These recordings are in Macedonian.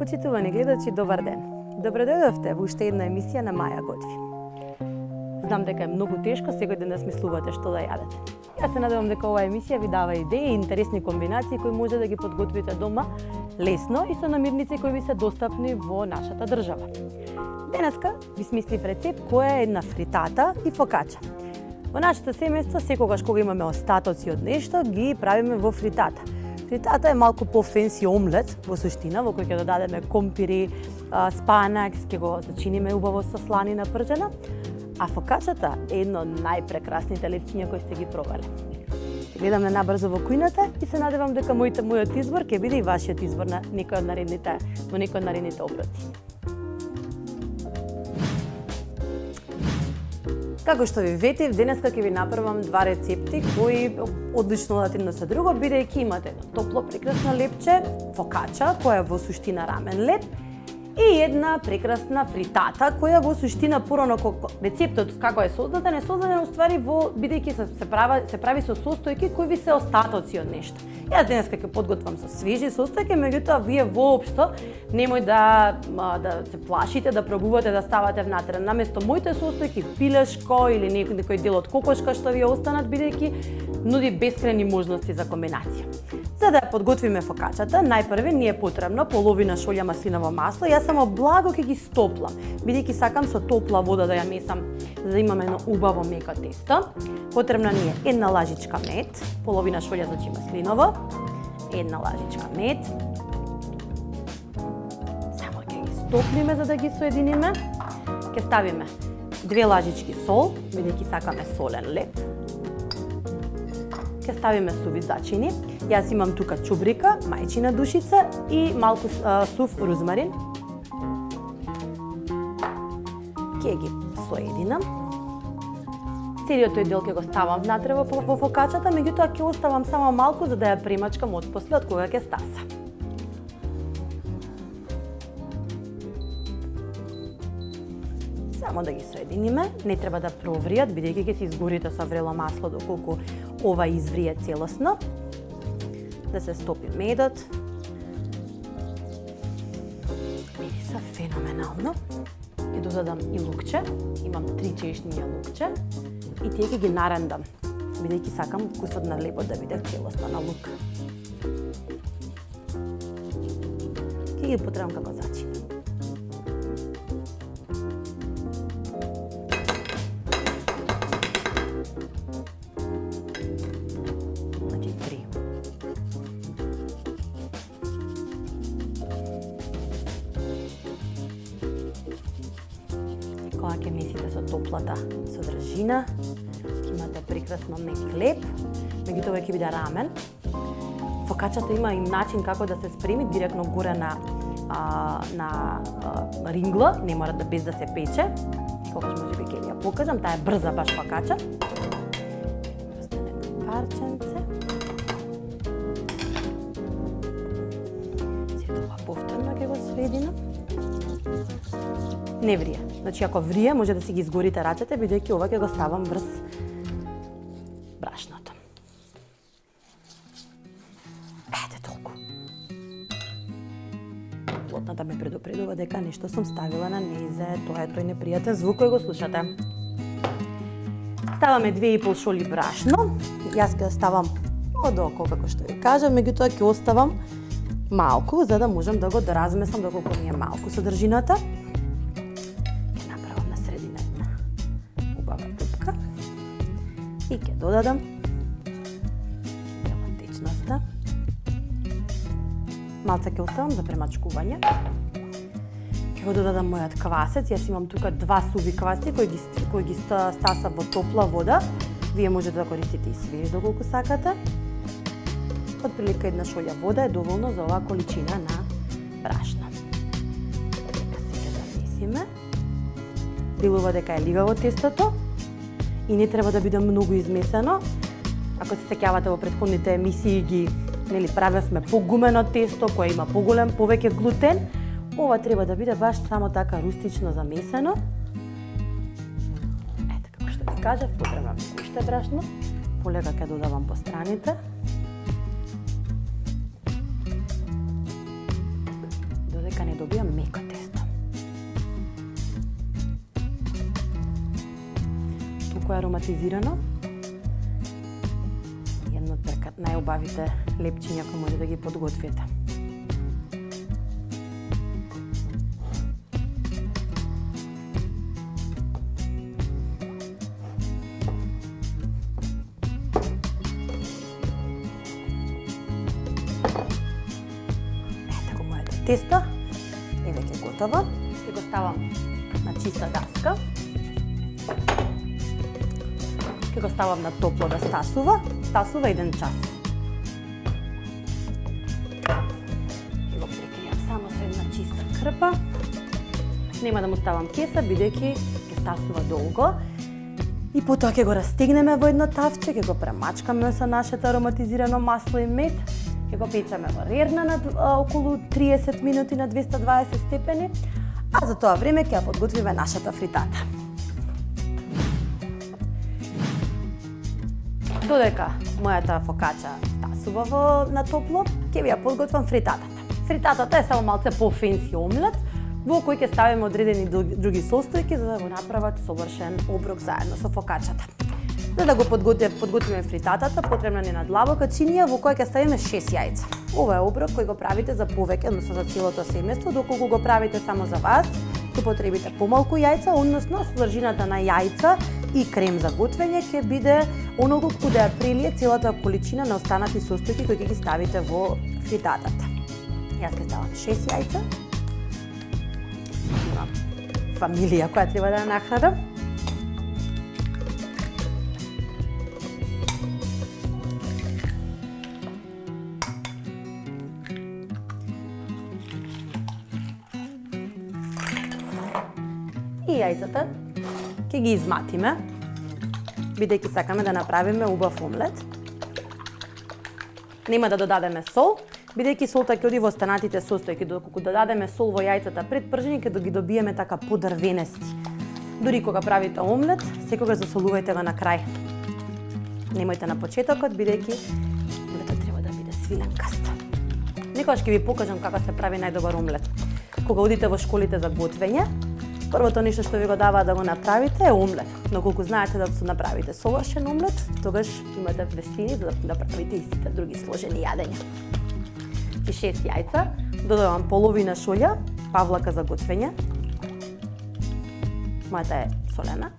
Почитувани гледачи, добар ден. Добродојдовте во уште една емисија на Маја Готви. Знам дека е многу тешко секој ден да смислувате што да јадете. Јас се надевам дека оваа емисија ви дава идеи и интересни комбинации кои може да ги подготвите дома лесно и со намирници кои ви се достапни во нашата држава. Денеска ви смислив рецепт која е една фритата и фокача. Во нашето семејство секогаш кога имаме остатоци од нешто ги правиме во фритата. Фритата е малку по-фенси омлет во суштина, во кој ќе додадеме компири, спанак, ќе го зачиниме убаво со сланина пржена, а фокачата е едно од најпрекрасните лепчиња кои сте ги пробале. Гледаме набрзо во кујната и се надевам дека мојот избор ќе биде и вашиот избор на некој од наредните оброци. Како што ви ветив, денеска ќе ви направам два рецепти кои одлично одат едно со друго, бидејќи имате едно топло прекрасно лепче, фокача, која е во суштина рамен леп, и една прекрасна фритата, која во суштина порано рецептот како е создаден уствари бидејќи се прави со состојки кои ви се остатоци од нешто. Јас денеска ќе подготвам со свежи состојки, меѓутоа вие воопшто немој да се плашите да пробувате да ставате внатре. Наместо моите состојки пилешко или некој дел од кокошка што ви останат, бидејќи нуди бескрајни можности за комбинација. За да ја подготвиме фокачата, најпрве ни е потребно половина шолја маслиново масло. Јас само благо ќе ги стоплам, бидејќи сакам со топла вода да ја месам за да имаме едно убаво меко тесто. Потребна ни е една лажичка мед, половина шолја значи маслиново, една лажичка мед. Само ќе ги стоплиме за да ги соединиме. Ќе ставиме 2 лажички сол, бидејќи сакаме солен леп. Ќе ставиме суви зачини. Јас имам тука чубрика, мајчина душица и малку сув розмарин. Ќе ги соединам. Целиот тој дел ќе го ставам внатре во фокачата, меѓутоа ќе оставам само малку за да ја премачкам отпосле од кога ќе стаса. Само да ги соединиме, не треба да провријат, бидејќи ќе се изгорите со врело масло доколку ова изврие целосно. Да се стопи медот. Мириса феноменално. Ќе додадам и лукче, имам 3 чешниња лукче и тие ќе ги нарандам, бидејќи сакам вкусот на лебот да биде целосно на лук. Ќе ги потребам како зачини. Кога ќе месите со топлата содржина, ќе имате прекрасно мек хлеб, меѓутоа ќе биде рамен. Фокачата има и начин како да се спреми директно горе на рингла, не мора да без да се пече. Когаш можеби ќе ја покажам, таа е брза баш фокача. Остане парченце. Се тоа повторно ќе го свединам. Не врие. Значи, ако врие, може да си ги изгорите рацете, бидејќи ова ќе го ставам врз брашното. Ете толку. Плотната ме предупредува дека нешто сум ставила на незе, тоа е тој непријатен звук кој го слушате. Ставаме 2,5 шоли брашно. Јас ќе ставам одокол, како што ви кажам, меѓутоа ќе оставам малку, за да можам да го доразмесам доколку ми е малку содржината. И ќе додадам течноста. Малце ќе оставам за премачкување. Ќе го додадам мојот квасец. Јас имам тука 2 суви квасци кои ги стасав во топла вода. Вие можете да користите и свеж доколку сакате. Отприлика 1 шолја вода е доволно за оваа количина на брашно. Дека се ќе замесиме. Делува дека е ливаво тестото и не треба да биде многу измесено. Ако се сеќавате во претходните емисии ги правевме погумено тесто кое има повеќе глутен, ова треба да биде баш само така рустично замесено. Ете како што ви кажав, потребно уште брашно. Полека ќе додавам по страните. дека не добија меко тесто. Толку ароматизирано. Едно од најубавите лепчиња кои може да ги подготвите. Тесто е веќе готово. Ќе го ставам на чиста даска. Ќе го ставам на топло да стасува 1 час. Ќе го прекријам само со една чиста крпа. Нема да му ставам кеса, бидејќи ќе стасува долго. И потоа ќе го растегнеме во едно тавче, ќе го премачкаме со нашето ароматизирано масло и мед. Ќе го печеме во рерна на околу 30 минути на 220 степени, а за тоа време ќе ја подготвиме нашата фритата. Додека мојата фокача стасува на топло, ќе ви ја подготвам фритатата. Фритатата е само малце по-фенси омлет, во кој ќе ставиме одредени други состојки за да го направат совршен оброк заедно со фокачата. За да го подготвиме фритатата, потребна ни длабока чинија во која ќе ставиме 6 јајца. Ова е оброк кој го правите за повеќе, односно за целото семејство, доколку го правите само за вас, ќе потребите помалку јајца, односно содржината на јајца и крем за готвење ќе биде оного кога ја прелие целата количина на останати состојки кои ќе ги ставите во фритатата. Јас ќе ставам 6 јајца. Имам фамилија која треба да ја нахранам. И јајцата ќе ги изматиме, бидејќи сакаме да направиме убав омлет. Нема да додадеме сол, бидејќи солта ќе оди во останатите состојки, доколку додадеме сол во јајцата пред пржење ќе ги добиеме така подрвенести. Дури кога правите омлет, секогаш засолувајте го на крај. Немојте на почетокот, бидејќи омлетот треба да биде свиленкаст. Некогаш ќе ви покажам како се прави најдобар омлет. Кога одите во школите за готвење, првото нешто што ви го дава да го направите е омлет. Но колку знаете да се направите совршен омлет, тогаш имате вештини за да правите и сите други сложени јадења. 6 јајца, додавам половина шолја, павлака за готвење. Мојата е солена.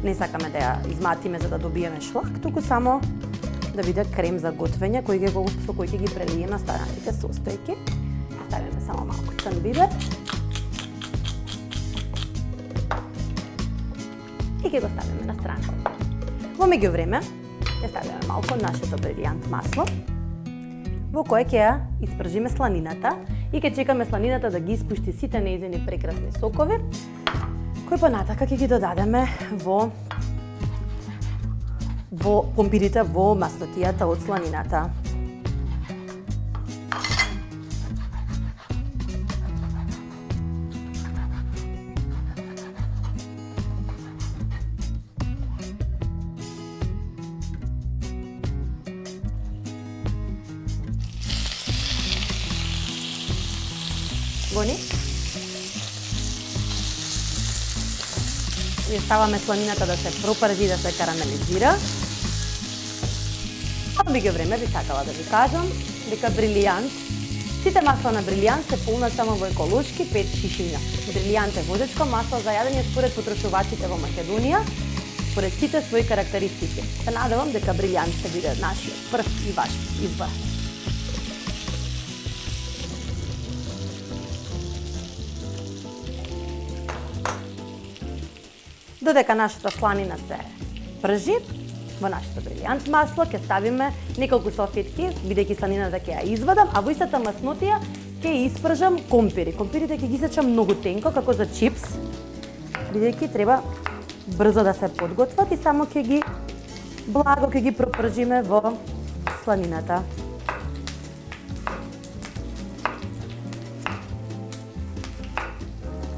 Не сакаме да ја изматиме за да добиеме шлак, туку само да биде крем за готвење со кој ќе ги прелиеме останатите состојки. Ставиме само малку црн бибер. И ќе го ставиме на страна. Во меѓувреме, ќе ставиме малку од нашето брилијант масло, во кое ќе ја испржиме сланината и ќе чекаме сланината да ги испушти сите нејзини прекрасни сокови, кои понатака ќе ги додадеме во помпирите во мастотијата од сланината. Гони. И ставаме сланината да се пропржи, да се карамелизира. А меѓувреме би сакала да ви кажам дека брилијант, сите масла на брилијант се полнат само во еколошки 5 шишиња. Брилијант е водечко масло за јадење според потрошувачите во Македонија, според сите своји карактеристики. Се надевам дека брилијант ќе биде нашиот прв и ваш избор. Додека нашата сланина се пржи, во нашето брилијант масло ќе ставиме неколку салфетки, бидејќи сланината ќе ја извадам, а во истата маснотија ќе испржам компири. Компирите ќе ги сечам многу тенко, како за чипс, бидејќи треба брзо да се подготват и само ќе ги благо ќе ги пропржиме во сланината.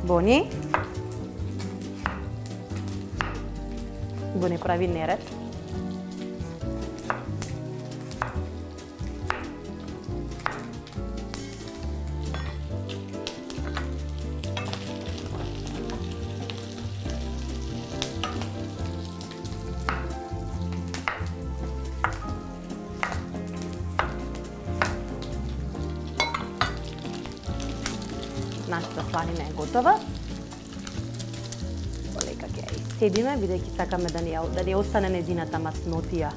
Бони. Го не прави неред. нашата сланина е готова. Полека ќе ја исцедиме, бидејќи сакаме да ни остане нејзината маснотија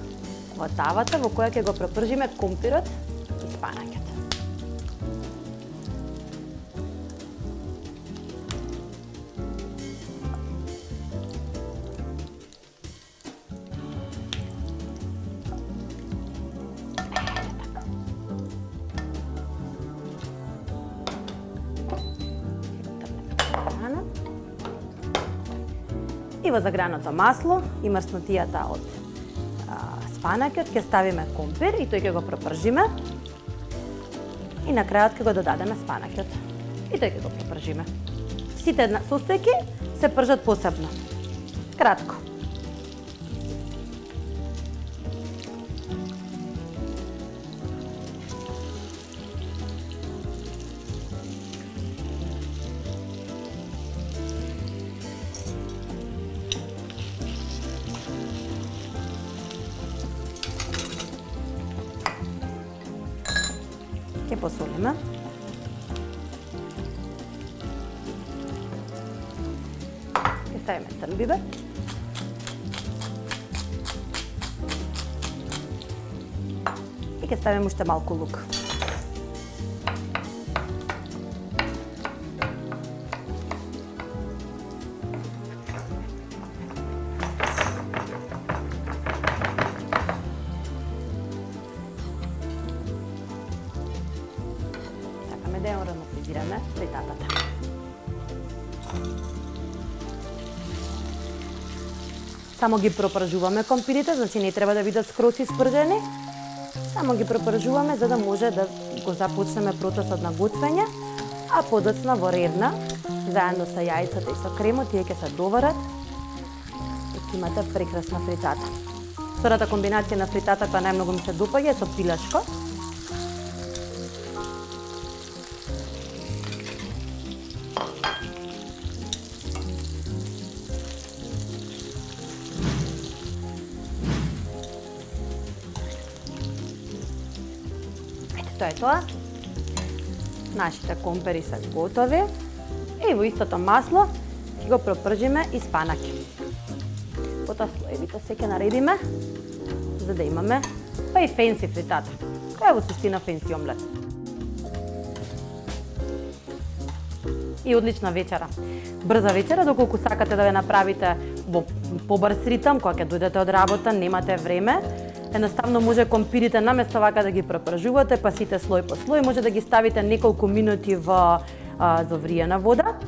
во тавата, во која ќе го пропржиме компирот и спанаќот. И во заграното масло и мрснотијата од спанаќот ќе ставиме компир и тој ќе го пропржиме. И на крајот ќе го додадеме спанаќот. И тој ќе го пропржиме. Сите состојки се пржат посебно. Кратко. Ќе посолиме. Ќе ставиме црн бибер. И ќе ставиме уште малку лук. Да ја уравновесиме фритатата. Само ги пропржуваме компирите, значи не треба да бидат скроз испржени. Само ги пропржуваме за да може да го започнеме процесот на готвење, а подоцна во редна, заедно со јајцата и со кремот, тие ќе се доварат и ќе имате прекрасна фритата. Втората комбинација на фритата која најмногу ми се допаѓа е со пилешко. Тоа е тоа. Нашите компери се готови. И во истото масло ќе го пропржиме и спанаќ. Потоа слоевите се ќе наредиме, за да имаме па и фенси фритата. Која е во суштина фенси омлет. И одлична вечера. Брза вечера, доколку сакате да ве направите во побрз ритам, кога ќе дојдете од работа, немате време. Едноставно може компирите наместо вака да ги пропржувате, па сите слој по слој, може да ги ставите неколку минути во завриена вода.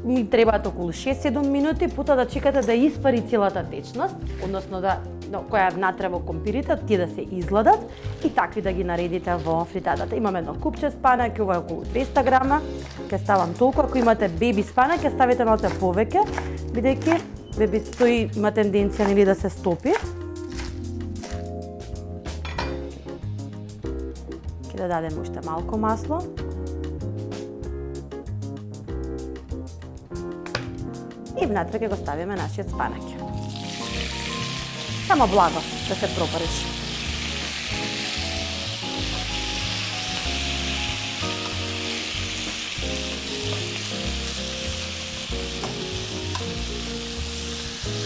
Ми требаат околу 6-7 минути, потоа да чекате да испари целата течност, односно која е внатре во компирите, тие да се изгладат и такви да ги наредите во фритатата. Имам едно купче спанаќ, ова е околу 200 грама, ќе ставам толку. Ако имате беби спанаќ, ќе ставите малце повеќе, бидејќи беби тој има тенденција нели да се стопи. Ќе додадеме уште малку масло. И внатре ќе го ставиме нашиот спанаќ. Само благо да се пропржи.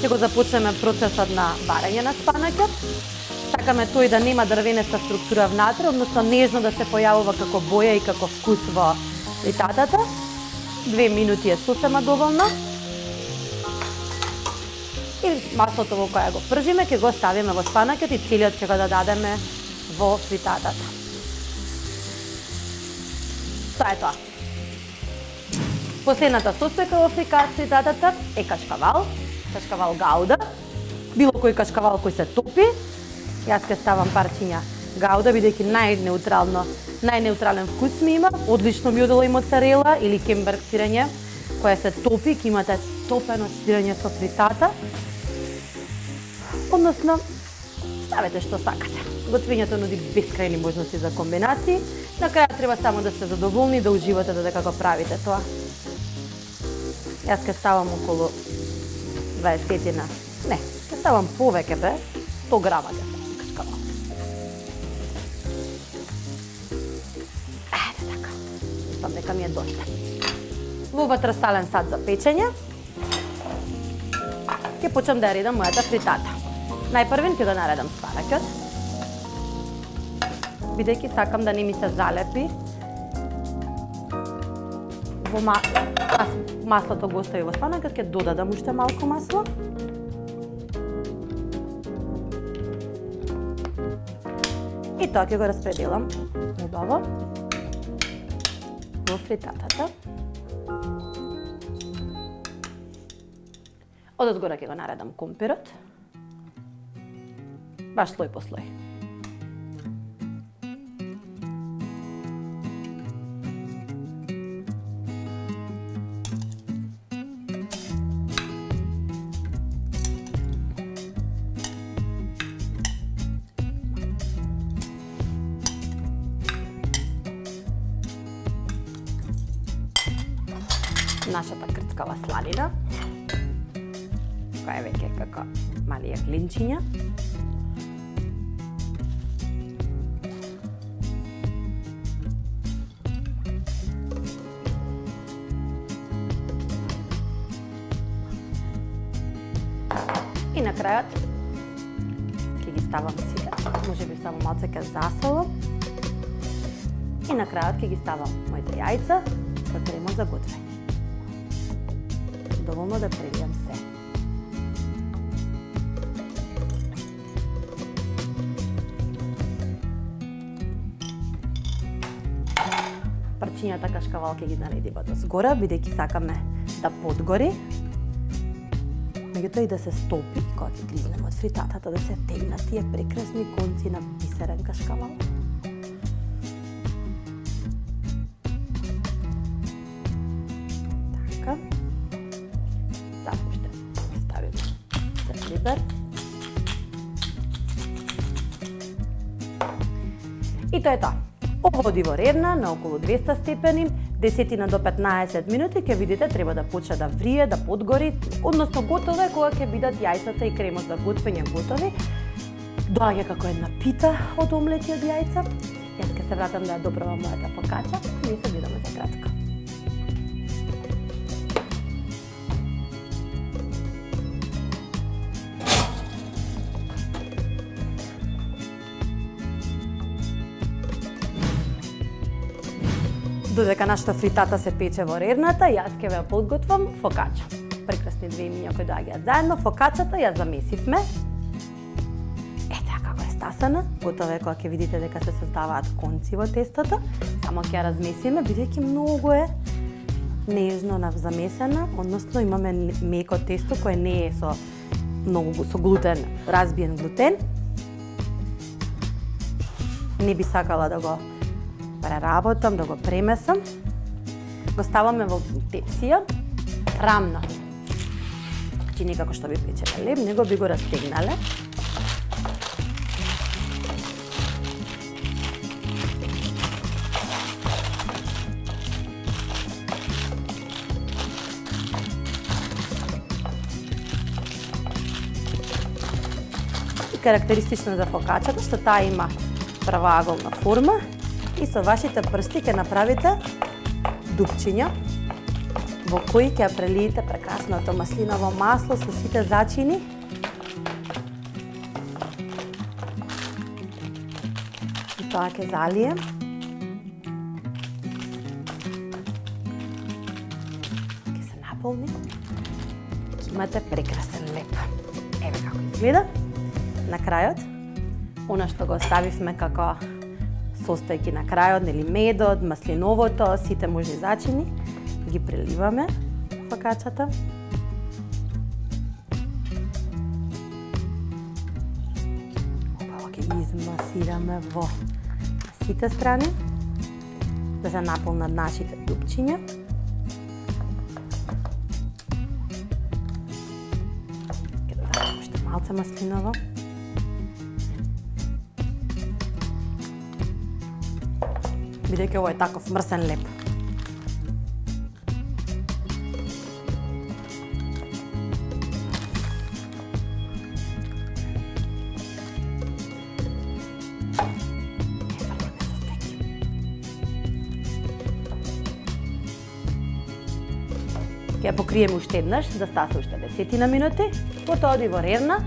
Ќе го започнеме процесот на варење на спанаќот. Сакаме тој да нема дрвенеста структура внатре, односно нежно да се појавува како боја и како вкус во фритатата. 2 минути е сосема доволно. И маслото во кое го пржиме ќе го ставиме во спанаќот и целиот ќе го додадеме во фритатата. Тоа е тоа. Последната состојка во фритатата е кашкавал гауда, било кој кашкавал кој се топи. Јас ќе ставам парчиња гауда, бидејќи најнеутрален вкус ми има. Одлично ми одела и моцарела или кемберг сирење, која се топи, ќе имате топено сирење со фритата. Односно, ставете што сакате. Готвењето нуди бескрајни можности за комбинации. На крај треба само да сте задоволни, да уживате додека го правите тоа. Јас ќе ставам околу 20-тина. Не, ќе ставам повеќе, 100 грама ќе ставам кашкавал. Ете така. Мислам дека ми е доста. Во ватростален сад за печење ќе почнам да ја редам мојата фритата. Најпрвен ќе го наредам сваракот, бидејќи сакам да не ми се залепи во маслото го остави во спанакот, ќе додадам уште малку масло. И тоа ќе го распределам убаво во фритатата. Одозгора ќе го наредам компирот, баш слој по слој. Нашата крцкава сладина, која е веќе како мали јаглинчиња. И на крајот ќе ги ставам сите, можеби само малце ќе засолам. И на крајот ќе ги ставам моите јајца со крема за готвење. Доволно да прелијам се. Парчињата кашкавал ќе ги наредиме дозгора, бидејќи сакаме да подгори. Меѓутоа и да се стопи, кога ќе гризнеме од фритатата, да се тегнат тие прекрасни конци на бисерен кашкавал. Така. Запуште ставиме црнибер. И тоа е тоа. Оводи во рерна на околу 200 степени, 10 до 15 минути ќе видите треба да почне да врие, да подгори, односно готово е кога ќе бидат јајцата и кремот за готвење готови. Доаѓа како една пита од омлет и од јајца. Јас ќе се вратам да ја доправам мојата фокача и ние се видиме за кратко. Додека нашата фритата се пече во рерната, јас ќе ве подготвам фокача. Прекрасни две имиња кои доаѓаат заедно. Фокачата ја замесивме. Ете како е стасана. Готова е кога ќе видите дека се создаваат конци во тестото. Само ќе ја размесиме, бидејќи многу е нежно замесена, односно имаме меко тесто кое не е со глутен, разбиен глутен. Не би сакала да го преработам, да го премесам. Го ставаме во тепсија, рамно. Значи не како што би печеле леб, него би го растегнале. И карактеристично за фокачата што таа има правоаголна форма. И со вашите прсти ќе направите дупчиња во кои ќе прелиете прекрасното маслиново масло со сите зачини. И тоа ќе залием. Ќе се наполни. Ќе имате прекрасен леп. Еве како изгледа. На крајот, она што го оставивме како состојки на крајот, нели медот, маслиновото, сите можни зачини, ги преливаме фокачата. Убаво ги измасираме во сите страни, да се наполнат нашите дупчиња. Ќе додадам уште малце маслиново. Бидејќи ово е таков мрсен леп. Ќе ја покриеме уште еднаш да стаса уште 10 минути, потоа оди во ревна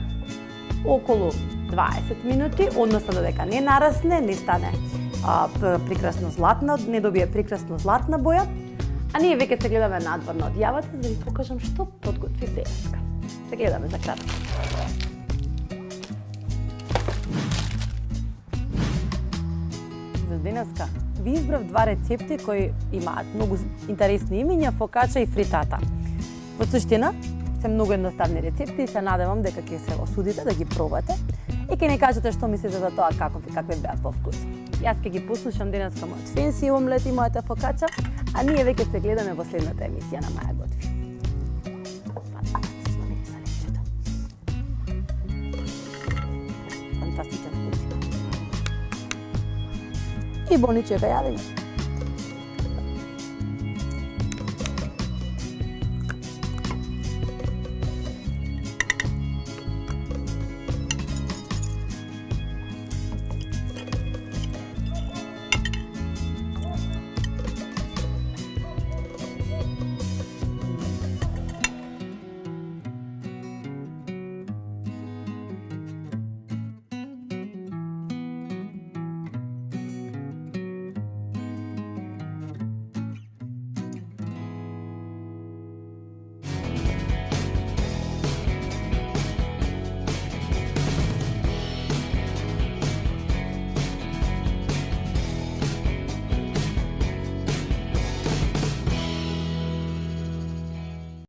околу 20 минути, односно додека не нарасне, не стане прекрасно златна, не добие прекрасно златна боја, а ние веќе се гледаме надвор на одјавата за да ви покажам што подготвив денеска. Се гледаме за кратко. За денеска ви избрав два рецепти кои имаат многу интересни имиња, фокача и фритата. Во суштина, се многу едноставни рецепти и се надевам дека ќе се осудите да ги пробате и ќе не кажете што мислите за тоа какви беа по вкус. Јас ќе ги послушам денеска мојот фенси омлет и мојата фокача, а ние веќе се гледаме во следната емисија на Маја готви. Фантастично мириса лепчето. Фантастичен вкус. И болничека јадење.